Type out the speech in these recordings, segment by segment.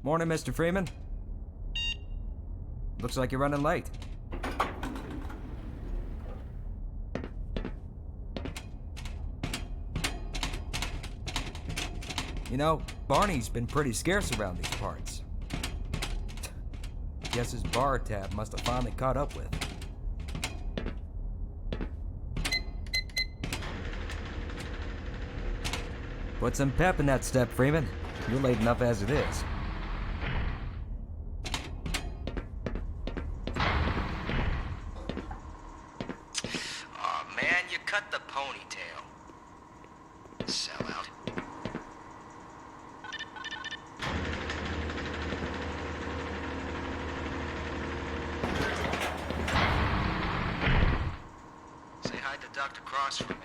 Morning, Mr. Freeman. Looks like you're running late. You know, Barney's been pretty scarce around these parts. Guess his bar tab must have finally caught up with. Put some pep in that step, Freeman. You're late enough as it is. Aw, man, you cut the ponytail. Sellout. Say hi to Dr. Cross for me.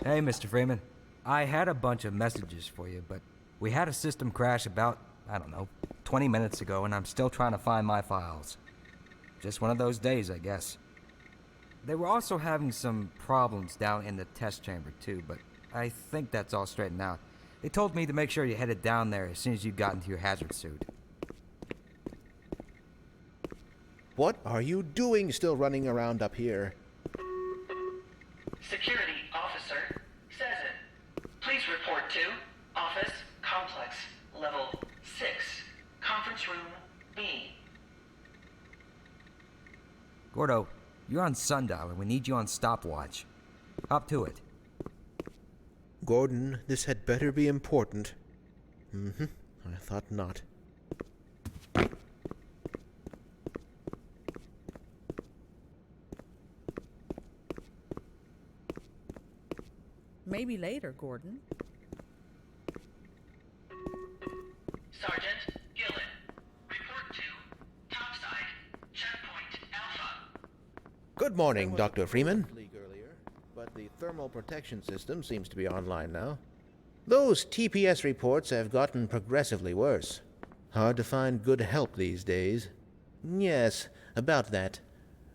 Hey, Mr. Freeman. I had a bunch of messages for you, but we had a system crash about, I don't know, 20 minutes ago, and I'm still trying to find my files. Just one of those days, I guess. They were also having some problems down in the test chamber, too, but I think that's all straightened out. They told me to make sure you headed down there as soon as you got into your hazard suit. What are you doing still running around up here? Security officer says it. Please report to Office Complex Level 6, Conference Room B. Gordo, you're on sundial and we need you on stopwatch. Up to it. Gordon, this had better be important. I thought not. Maybe later, Gordon. Sergeant Gillen, report to topside, checkpoint Alpha. Good morning, Dr. Freeman. Earlier, but the thermal protection system seems to be online now. Those TPS reports have gotten progressively worse. Hard to find good help these days. Yes, about that.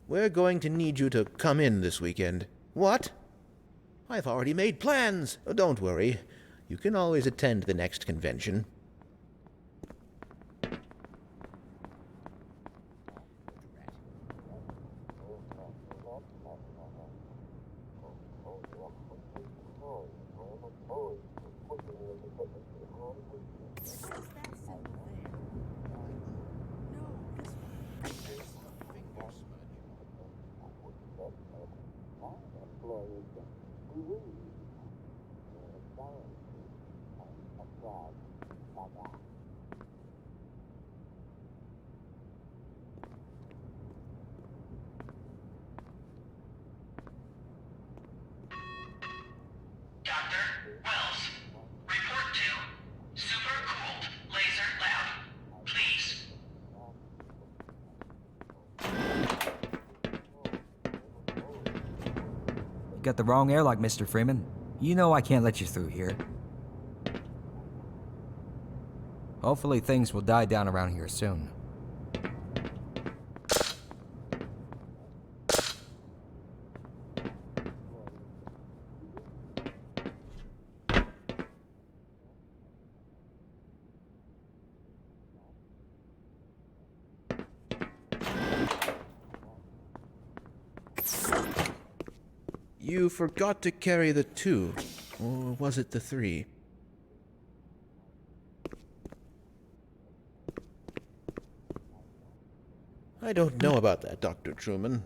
We're going to need you to come in this weekend. What? I've already made plans. Oh, don't worry. You can always attend the next convention. Dr. Wells, report to Super-Cooled Laser Lab, please. You got the wrong airlock, Mr. Freeman. You know I can't let you through here. Hopefully things will die down around here soon. You forgot to carry the 2. Or was it the 3? I don't know about that, Dr. Truman.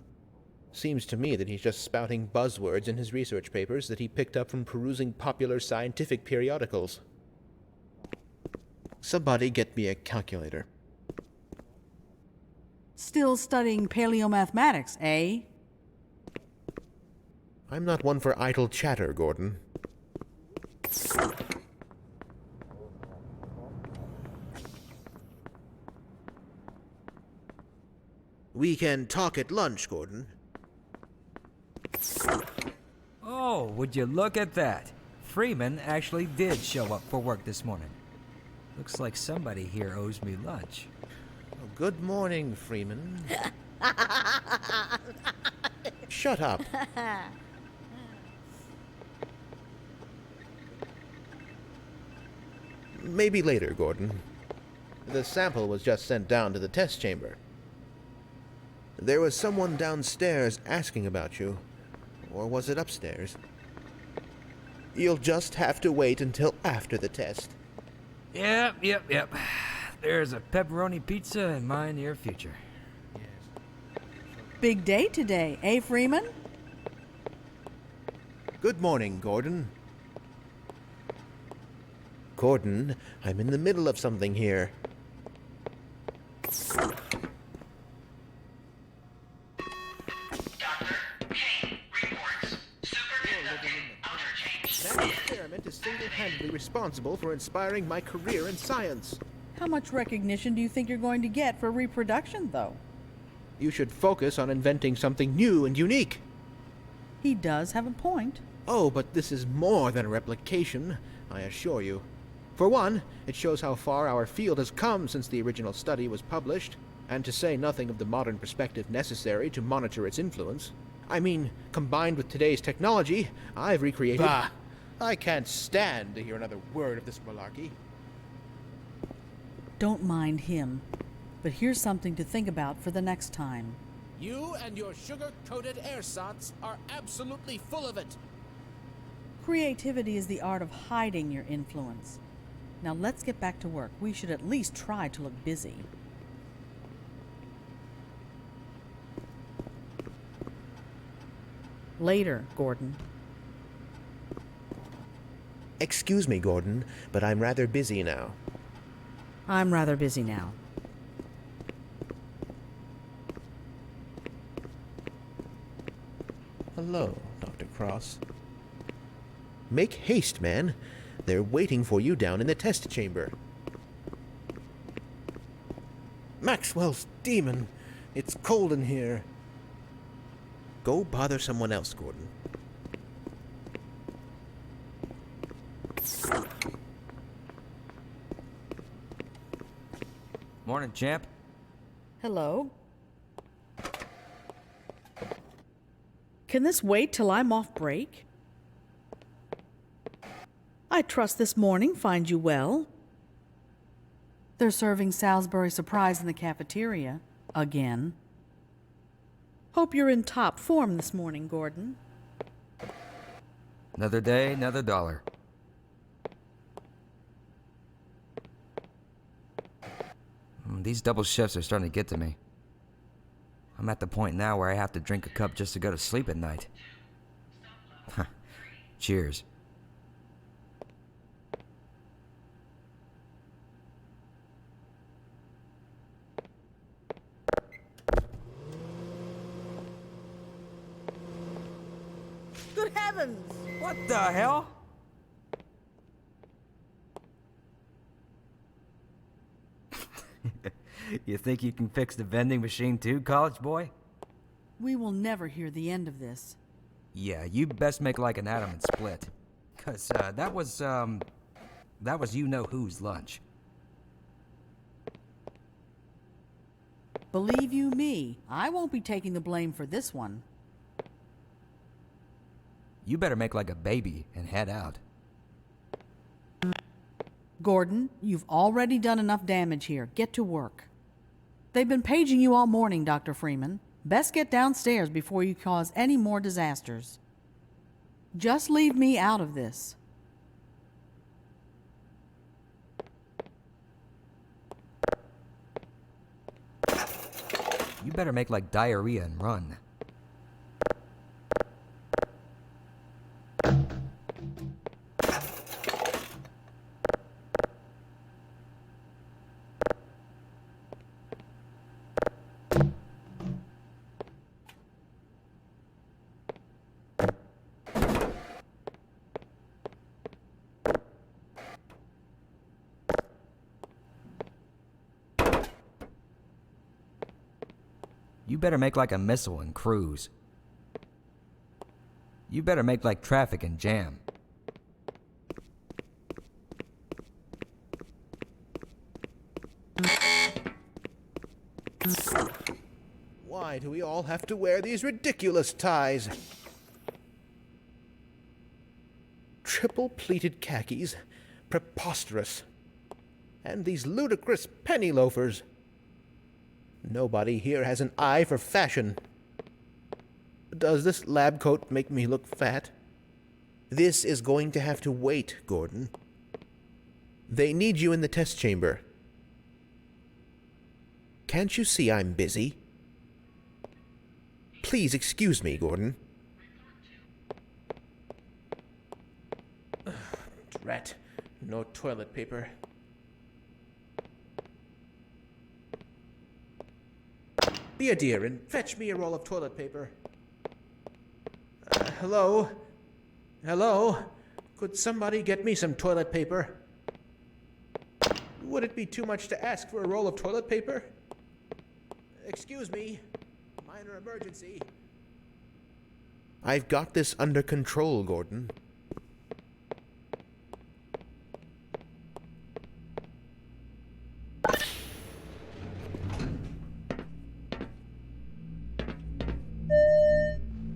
Seems to me that he's just spouting buzzwords in his research papers that he picked up from perusing popular scientific periodicals. Somebody get me a calculator. Still studying paleomathematics, eh? I'm not one for idle chatter, Gordon. We can talk at lunch, Gordon. Oh, would you look at that? Freeman actually did show up for work this morning. Looks like somebody here owes me lunch. Oh, good morning, Freeman. Shut up. Maybe later, Gordon. The sample was just sent down to the test chamber. There was someone downstairs asking about you. Or was it upstairs? You'll just have to wait until after the test. Yep. There's a pepperoni pizza in my near future. Big day today, eh, Freeman? Good morning, Gordon. Gordon, I'm in the middle of something here. Dr. Kane reports superconducting outer change. That experiment is single-handedly responsible for inspiring my career in science. How much recognition do you think you're going to get for reproduction, though? You should focus on inventing something new and unique. He does have a point. Oh, but this is more than a replication, I assure you. For one, it shows how far our field has come since the original study was published, and to say nothing of the modern perspective necessary to monitor its influence. I mean, combined with today's technology, I've recreated... Bah! I can't stand to hear another word of this malarkey. Don't mind him. But here's something to think about for the next time. You and your sugar-coated ersatz are absolutely full of it. Creativity is the art of hiding your influence. Now let's get back to work. We should at least try to look busy. Later, Gordon. Excuse me, Gordon, but I'm rather busy now. I'm rather busy now. Hello, Dr. Cross. Make haste, man. They're waiting for you down in the test chamber. Maxwell's demon. It's cold in here. Go bother someone else, Gordon. Morning, champ. Hello? Can this wait till I'm off break? I trust this morning finds you well. They're serving Salisbury surprise in the cafeteria. Again. Hope you're in top form this morning, Gordon. Another day, another dollar. These double shifts are starting to get to me. I'm at the point now where I have to drink a cup just to go to sleep at night. Cheers. Good heavens! What the hell? You think you can fix the vending machine too, college boy? We will never hear the end of this. Yeah, you best make like an atom and split. 'Cause that was you-know-who's lunch. Believe you me, I won't be taking the blame for this one. You better make like a baby and head out. Gordon, you've already done enough damage here. Get to work. They've been paging you all morning, Dr. Freeman. Best get downstairs before you cause any more disasters. Just leave me out of this. You better make like diarrhea and run. You better make like a missile and cruise. You better make like traffic and jam. Why do we all have to wear these ridiculous ties? Triple pleated khakis? Preposterous. And these ludicrous penny loafers. Nobody here has an eye for fashion. Does this lab coat make me look fat? This is going to have to wait, Gordon. They need you in the test chamber. Can't you see I'm busy? Please excuse me, Gordon. Drat. No toilet paper. Be a dear and fetch me a roll of toilet paper. Hello? Hello? Could somebody get me some toilet paper? Would it be too much to ask for a roll of toilet paper? Excuse me. Minor emergency. I've got this under control, Gordon.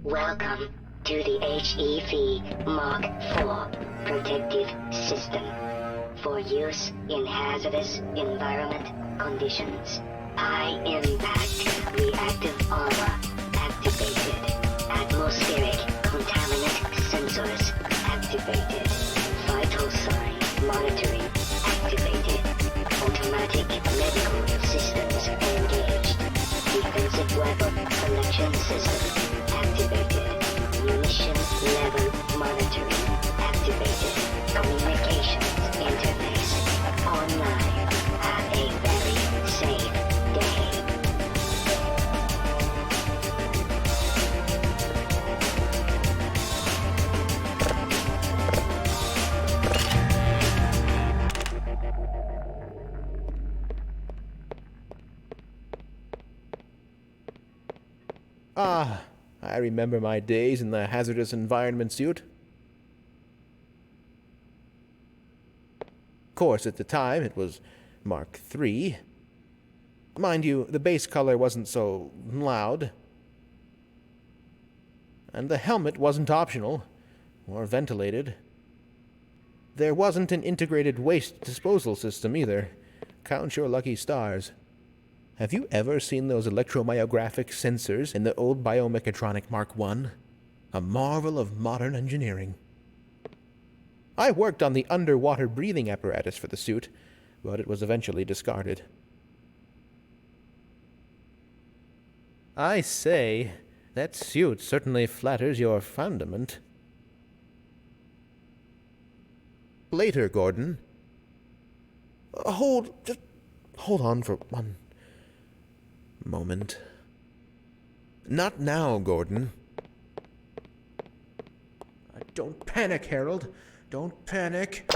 Welcome to the HEV Mark IV Protective System for use in hazardous environment conditions. High impact reactive armor activated. Atmospheric contaminant sensors activated. Vital sign monitoring activated. Automatic medical systems engaged. Defensive weapon selection system activated. Munition level monitoring activated. Communications interface online. Have a very safe day. Ah, I remember my days in the hazardous environment suit. Of course, at the time, it was Mark III. Mind you, the base color wasn't so loud. And the helmet wasn't optional, or ventilated. There wasn't an integrated waste disposal system either. Count your lucky stars. Have you ever seen those electromyographic sensors in the old biomechatronic Mark I? A marvel of modern engineering. I worked on the underwater breathing apparatus for the suit, but it was eventually discarded. I say, that suit certainly flatters your fundament. Later, Gordon. Just hold on for one moment. Not now, Gordon. Don't panic, Harold. Don't panic.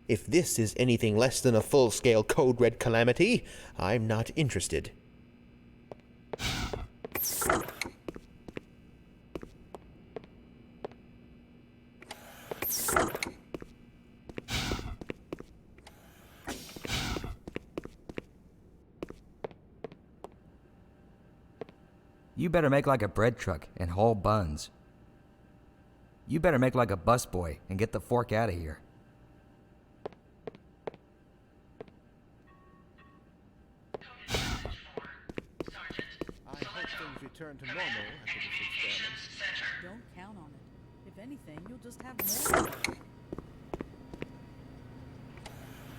If this is anything less than a full-scale code red calamity, I'm not interested. You better make like a bread truck and haul buns. You better make like a busboy and get the fork out of here. I hope things return to normal after this experiment. Don't count on it. If anything, you'll just have more.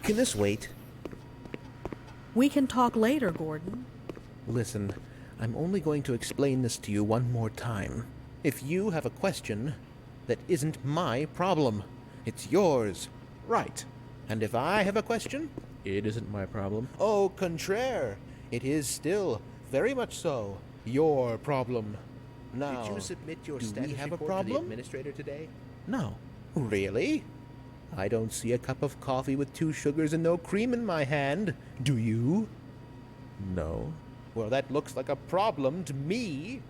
Can this wait? We can talk later, Gordon. Listen, I'm only going to explain this to you one more time. If you have a question, that isn't my problem. It's yours. Right. And if I have a question, it isn't my problem. Au contraire, it is still, very much so, your problem. Now, did you submit your status report to the administrator today? No. Really? I don't see a cup of coffee with 2 sugars and no cream in my hand. Do you? No. Well, that looks like a problem to me.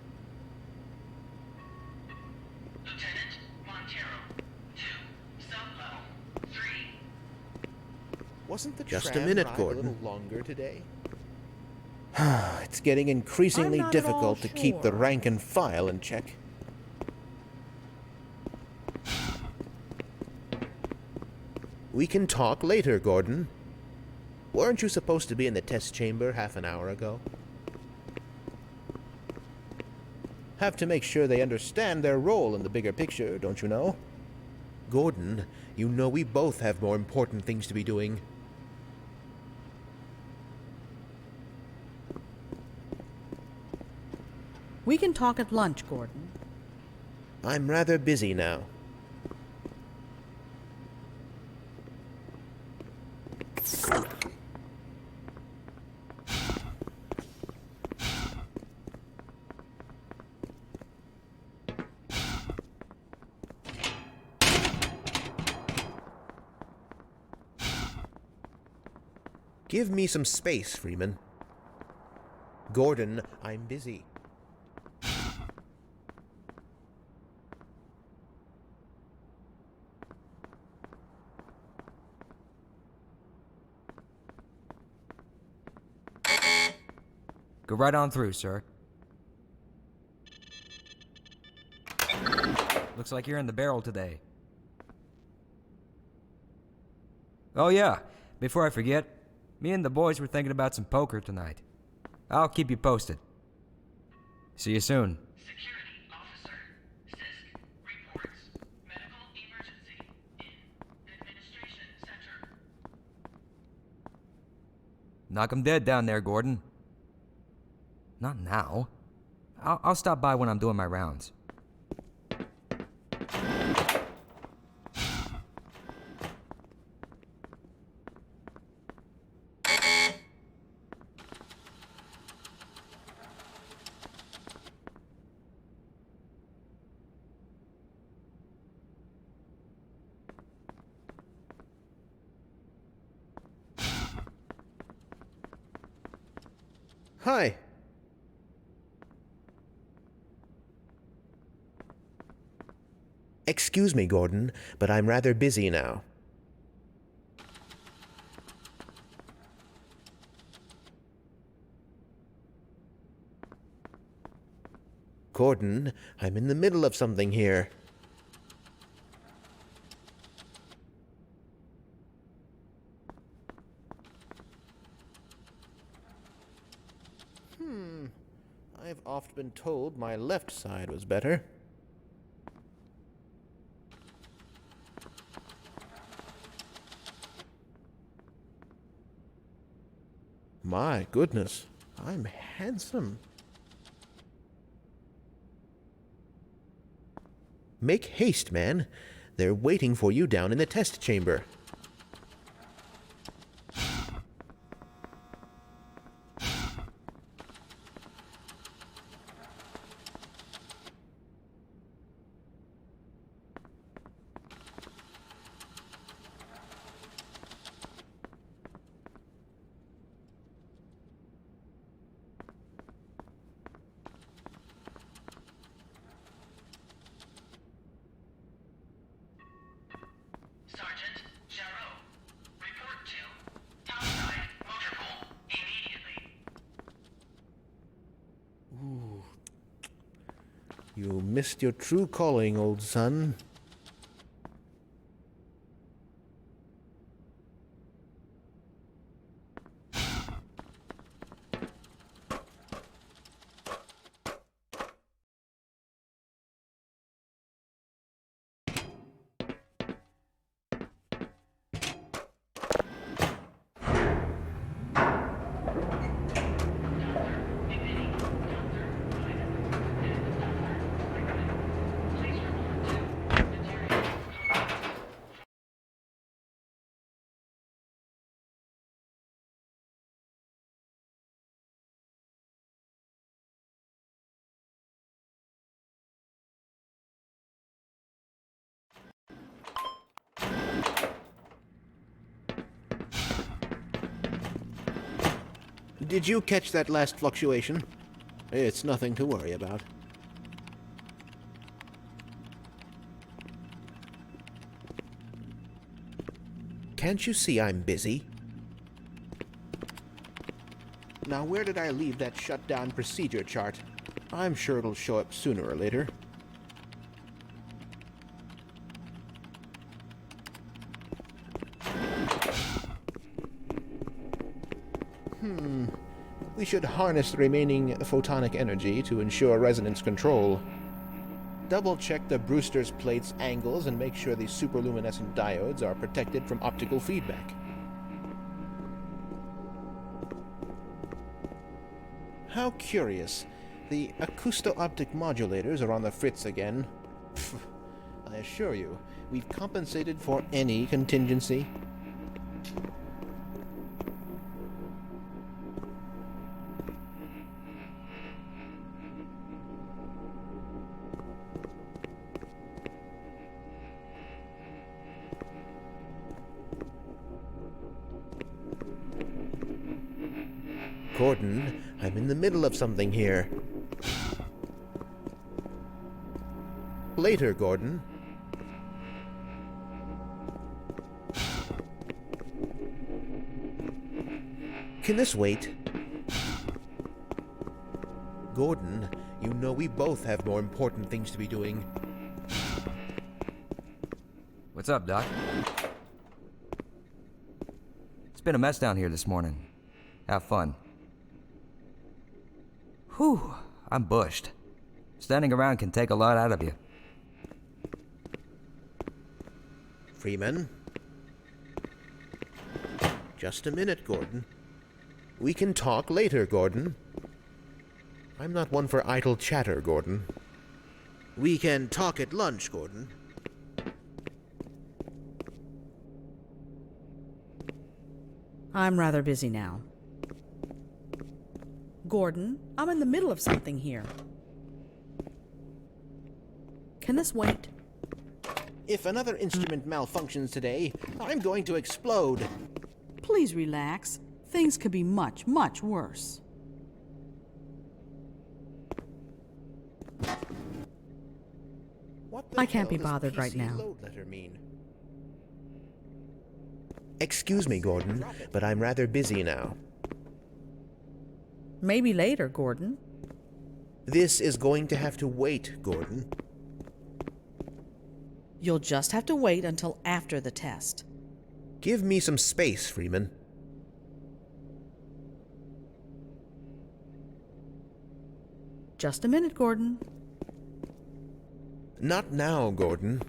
Lieutenant Montero, 2, sub-level. Wasn't the Just a tram minute, ride Gordon. a little longer today? It's getting increasingly I'm not at all difficult to keep the sure. rank and file in check. We can talk later, Gordon. Weren't you supposed to be in the test chamber half an hour ago? Have to make sure they understand their role in the bigger picture, don't you know? Gordon, you know we both have more important things to be doing. We can talk at lunch, Gordon. I'm rather busy now. Give me some space, Freeman. Gordon, I'm busy. Go right on through, sir. Looks like you're in the barrel today. Oh yeah, before I forget, me and the boys were thinking about some poker tonight. I'll keep you posted. See you soon. Security officer. CISC reports medical emergency in administration center. Knock 'em dead down there, Gordon. Not now. I'll stop by when I'm doing my rounds. Hi. Excuse me, Gordon, but I'm rather busy now. Gordon, I'm in the middle of something here. I've oft been told my left side was better. My goodness, I'm handsome. Make haste, man. They're waiting for you down in the test chamber. Sergeant Jarreau, report to topside motor pool immediately. You missed your true calling, old son. Did you catch that last fluctuation? It's nothing to worry about. Can't you see I'm busy? Now, where did I leave that shutdown procedure chart? I'm sure it'll show up sooner or later. We should harness the remaining photonic energy to ensure resonance control. Double-check the Brewster's plate's angles and make sure the superluminescent diodes are protected from optical feedback. How curious. The acousto-optic modulators are on the fritz again. Pfft, I assure you, we've compensated for any contingency. Gordon, I'm in the middle of something here. Later, Gordon. Can this wait? Gordon, you know we both have more important things to be doing. What's up, Doc? It's been a mess down here this morning. Have fun. Whew, I'm bushed. Standing around can take a lot out of you. Freeman? Just a minute, Gordon. We can talk later, Gordon. I'm not one for idle chatter, Gordon. We can talk at lunch, Gordon. I'm rather busy now. Gordon, I'm in the middle of something here. Can this wait? If another instrument malfunctions today, I'm going to explode. Please relax. Things could be much, much worse. What the I can't hell be does bothered PC right now. load letter mean? Excuse me, Gordon, but I'm rather busy now. Maybe later, Gordon. This is going to have to wait, Gordon. You'll just have to wait until after the test. Give me some space, Freeman. Just a minute, Gordon. Not now, Gordon.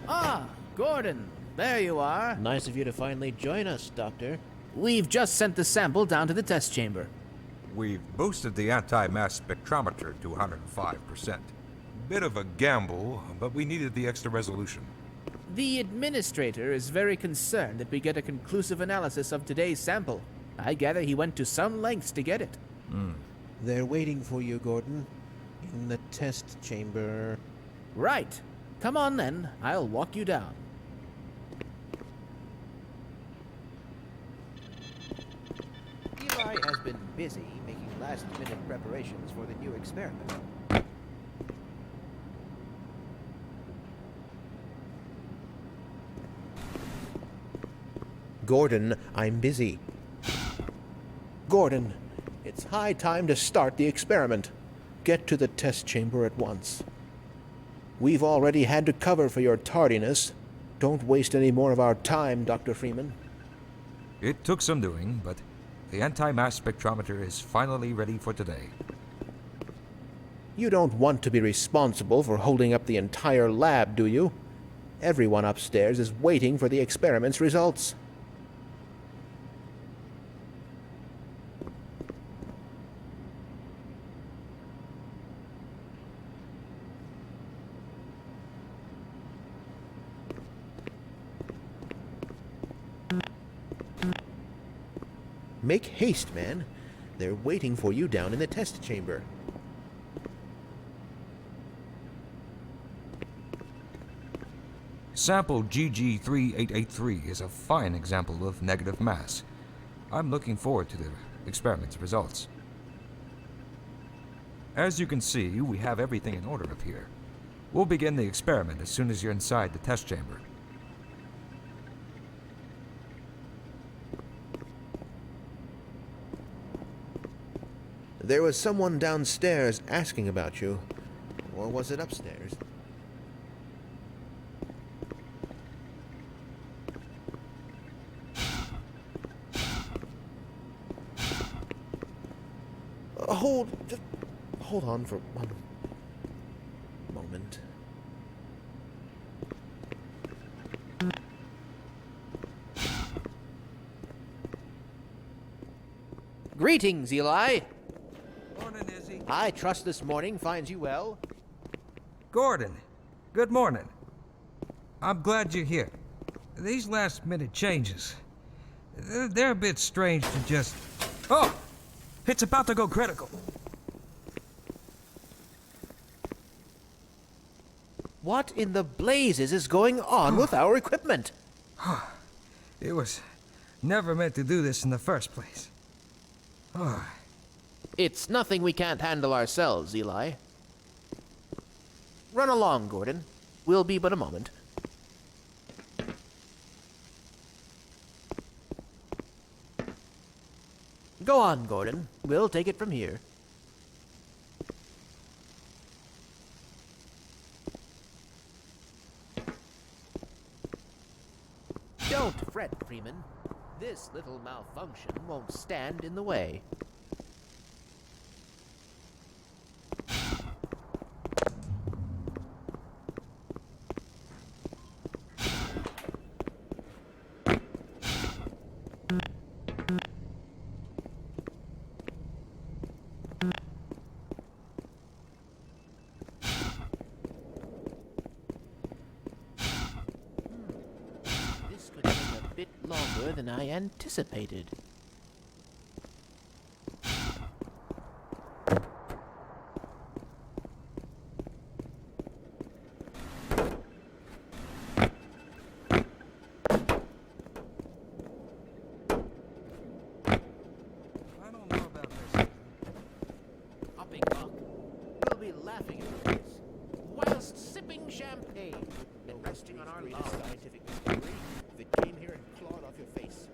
Ah, Gordon, there you are. Nice of you to finally join us, Doctor. We've just sent the sample down to the test chamber. We've boosted the anti-mass spectrometer to 105%. Bit of a gamble, but we needed the extra resolution. The administrator is very concerned that we get a conclusive analysis of today's sample. I gather he went to some lengths to get it. They're waiting for you, Gordon. In the test chamber. Right. Come on then, I'll walk you down. Eli has been busy making last-minute preparations for the new experiment. Gordon, I'm busy. Gordon, it's high time to start the experiment. Get to the test chamber at once. We've already had to cover for your tardiness. Don't waste any more of our time, Dr. Freeman. It took some doing, but the anti-mass spectrometer is finally ready for today. You don't want to be responsible for holding up the entire lab, do you? Everyone upstairs is waiting for the experiment's results. Make haste, man. They're waiting for you down in the test chamber. Sample GG3883 is a fine example of negative mass. I'm looking forward to the experiment's results. As you can see, we have everything in order up here. We'll begin the experiment as soon as you're inside the test chamber. There was someone downstairs asking about you. Or was it upstairs? Just hold on for one moment. Greetings, Eli. Morning, Izzy. I trust this morning finds you well. Gordon, good morning. I'm glad you're here. These last-minute changes, they're a bit strange to just... Oh! It's about to go critical. What in the blazes is going on with our equipment? It was never meant to do this in the first place. It's nothing we can't handle ourselves, Eli. Run along, Gordon. We'll be but a moment. Go on, Gordon. We'll take it from here. Don't fret, Freeman. This little malfunction won't stand in the way. This could take a bit longer than I anticipated. I don't know about this. Hopping Buck will be laughing at this whilst sipping champagne and resting on our laurels. Scientific discovery that came here and clawed off your face.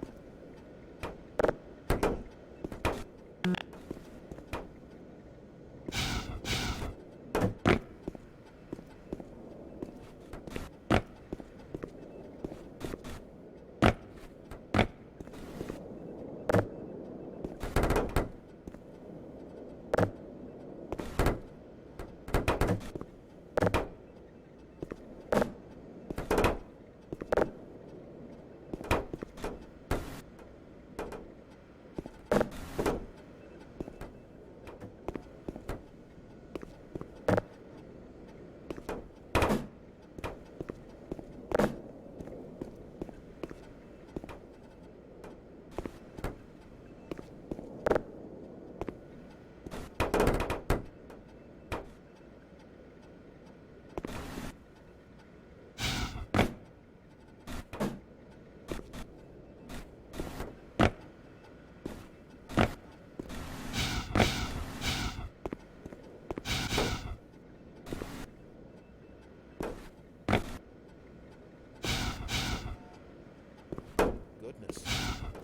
Goodness,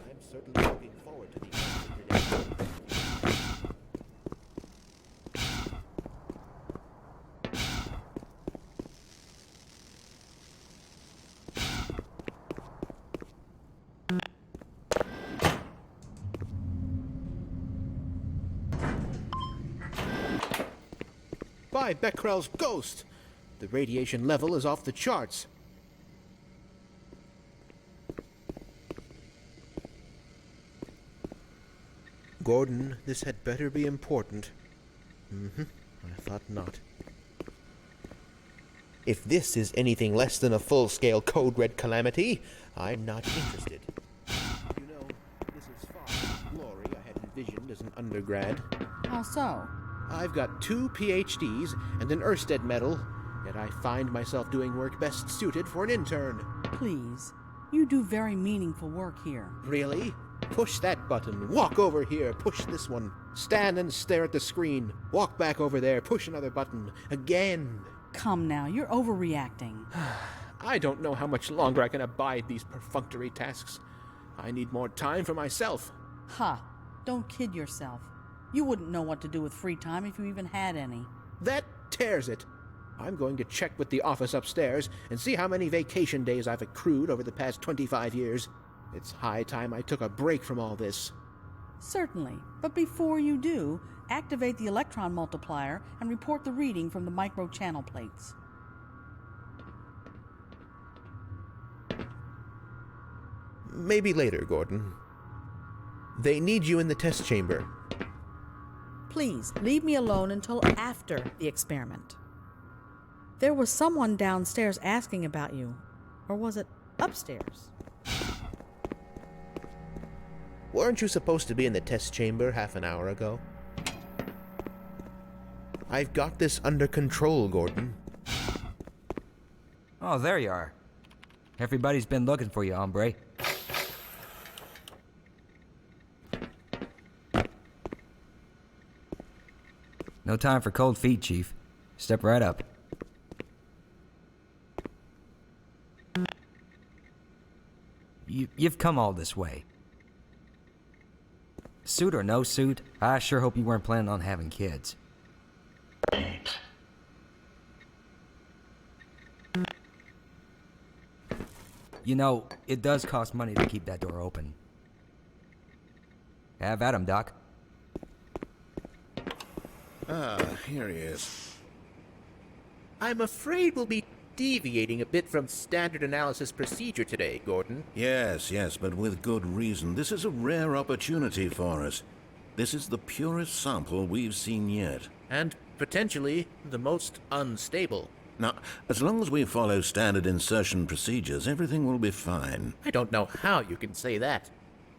I'm certainly looking forward to the end of today. By Becquerel's ghost! The radiation level is off the charts. Gordon, this had better be important. I thought not. If this is anything less than a full-scale code red calamity, I'm not interested. You know, this is far from the glory I had envisioned as an undergrad. How so? I've got 2 PhDs and an Ørsted medal, yet I find myself doing work best suited for an intern. Please. You do very meaningful work here. Really? Push that button, walk over here, push this one, stand and stare at the screen, walk back over there, push another button, again. Come now, you're overreacting. I don't know how much longer I can abide these perfunctory tasks. I need more time for myself. Ha! Don't kid yourself. You wouldn't know what to do with free time if you even had any. That tears it. I'm going to check with the office upstairs and see how many vacation days I've accrued over the past 25 years. It's high time I took a break from all this. Certainly, but before you do, activate the electron multiplier and report the reading from the micro-channel plates. Maybe later, Gordon. They need you in the test chamber. Please, leave me alone until after the experiment. There was someone downstairs asking about you. Or was it upstairs? Weren't you supposed to be in the test chamber half an hour ago? I've got this under control, Gordon. Oh, there you are. Everybody's been looking for you, hombre. No time for cold feet, Chief. Step right up. You've come all this way. Suit or no suit, I sure hope you weren't planning on having kids. You know, it does cost money to keep that door open. Have at 'em, Doc. Here he is. I'm afraid we'll be deviating a bit from standard analysis procedure today, Gordon. Yes, but with good reason. This is a rare opportunity for us. This is the purest sample we've seen yet. And potentially the most unstable. Now, as long as we follow standard insertion procedures, everything will be fine. I don't know how you can say that.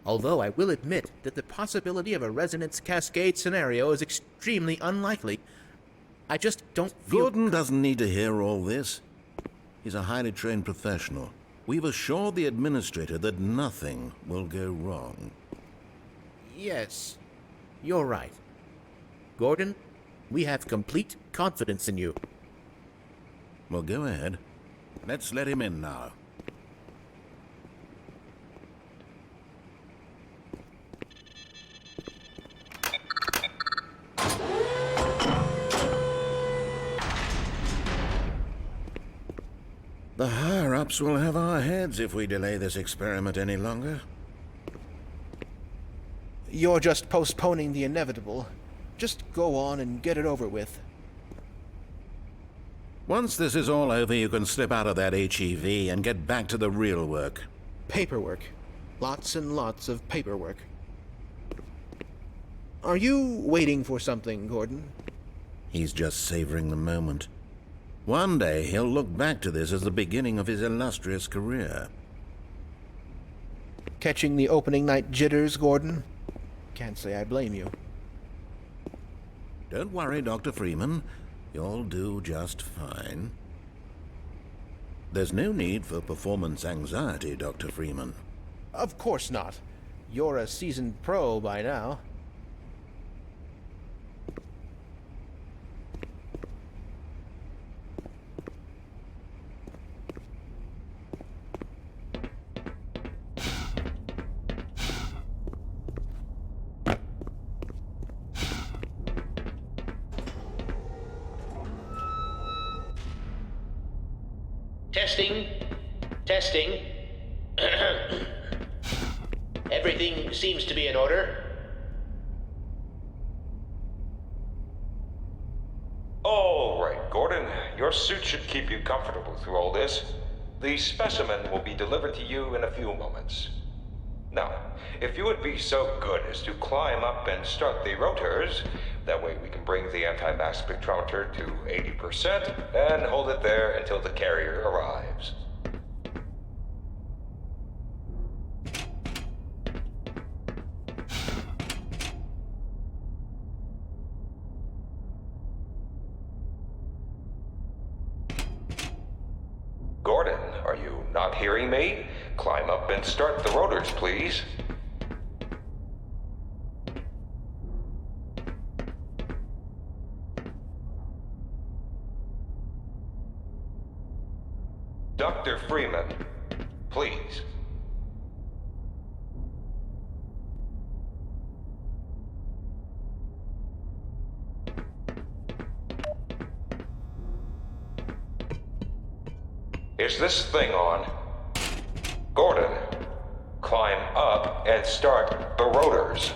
Although I will admit that the possibility of a resonance cascade scenario is extremely unlikely. I just don't feel... Gordon doesn't need to hear all this. He's a highly trained professional. We've assured the administrator that nothing will go wrong. Yes, you're right. Gordon, we have complete confidence in you. Well, go ahead. Let's let him in now. The higher-ups will have our heads if we delay this experiment any longer. You're just postponing the inevitable. Just go on and get it over with. Once this is all over, you can slip out of that HEV and get back to the real work. Paperwork. Lots and lots of paperwork. Are you waiting for something, Gordon? He's just savoring the moment. One day he'll look back to this as the beginning of his illustrious career. Catching the opening night jitters, Gordon? Can't say I blame you. Don't worry, Dr. Freeman. You'll do just fine. There's no need for performance anxiety, Dr. Freeman. Of course not. You're a seasoned pro by now. Testing. Everything seems to be in order. All right, Gordon. Your suit should keep you comfortable through all this. The specimen will be delivered to you in a few moments. Now, if you would be so good as to climb up and start the rotors, that way we can bring the anti-mass spectrometer to 80% and hold it there until the carrier arrives. Gordon, are you not hearing me? Climb up and start the rotors, please. Dr. Freeman, please. Is this thing on? Gordon, climb up and start the rotors.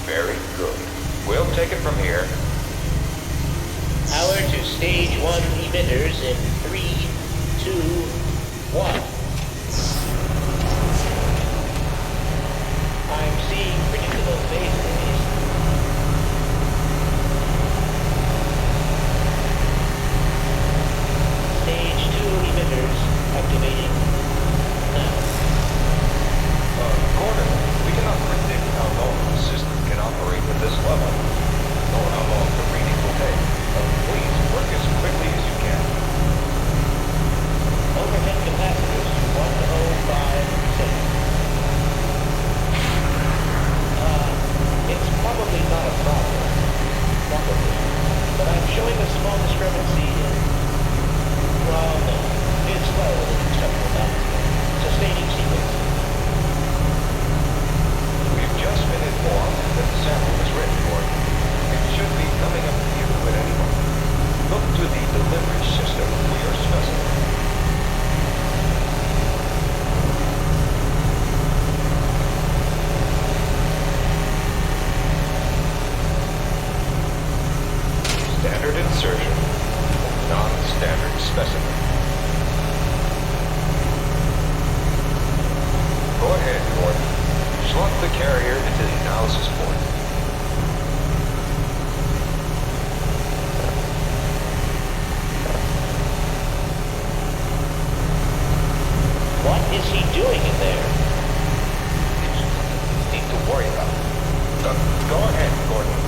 Very good. We'll take it from here. Power to stage 1 emitters in 3, 2, 1. I'm seeing predictable phase release. Stage 2 emitters activating now. Gordon, we cannot predict how long the system can operate at this level, nor how long the reading will take. Please work as quickly as you can. Overhead capacitors to 105%. It's probably not a problem. Probably. But I'm showing a small discrepancy in... Well, no. It's low in conceptual balancing. Sustaining sequence. We've just been informed that the sample is ready for you. It should be coming up to you at any moment. Look to the delivery system for your specimen. Standard insertion. Non-standard specimen. Go ahead, Gordon. Slot the carrier into the analysis port. What is he doing in there? Need to worry about. Go ahead, Gordon.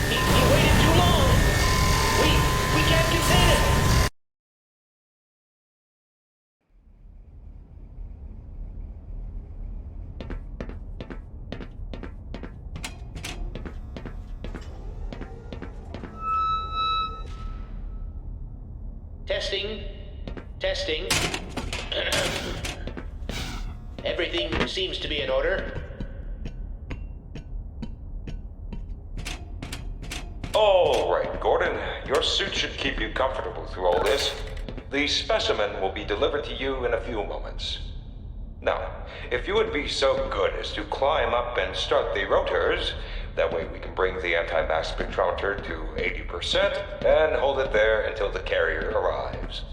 He waited too long. We can't contain it. Testing. Testing. Everything seems to be in order. All right, Gordon. Your suit should keep you comfortable through all this. The specimen will be delivered to you in a few moments. Now, if you would be so good as to climb up and start the rotors, that way we can bring the anti-mass spectrometer to 80% and hold it there until the carrier arrives.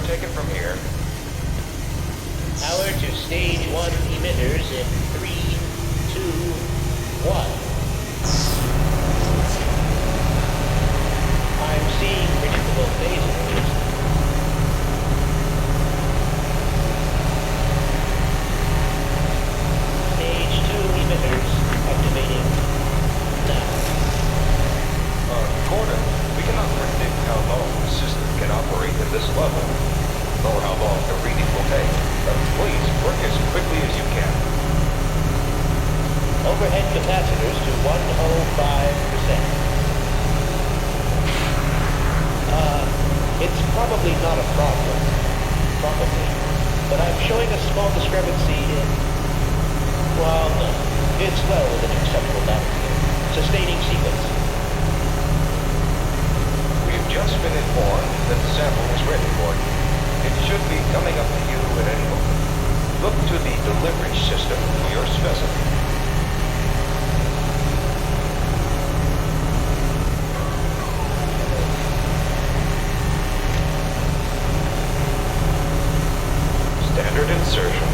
take it from here. Power to stage 1 emitters in 3, 2, 1. I'm seeing predictable phasers. Stage 2 emitters activating now. Gordon, we cannot predict how long the system can operate at this level, nor how long the reading will take. Please, work as quickly as you can. Overhead capacitors to 105%. It's probably not a problem. Probably. But I'm showing a small discrepancy in... Well, no. It's well within acceptable balance. Sustaining sequence. We've just been informed that the sample is ready for you. It should be coming up to you at any moment. Look to the delivery system for your specimen. Standard insertion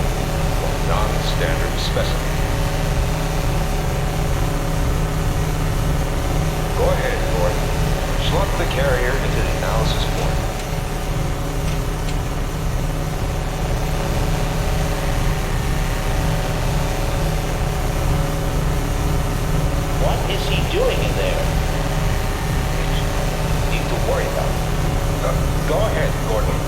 for non-standard specimen. Go ahead, Gordon. Slot the carrier into the analysis port. What is he doing in there? Need to worry about. Go ahead, Gordon.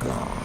Long.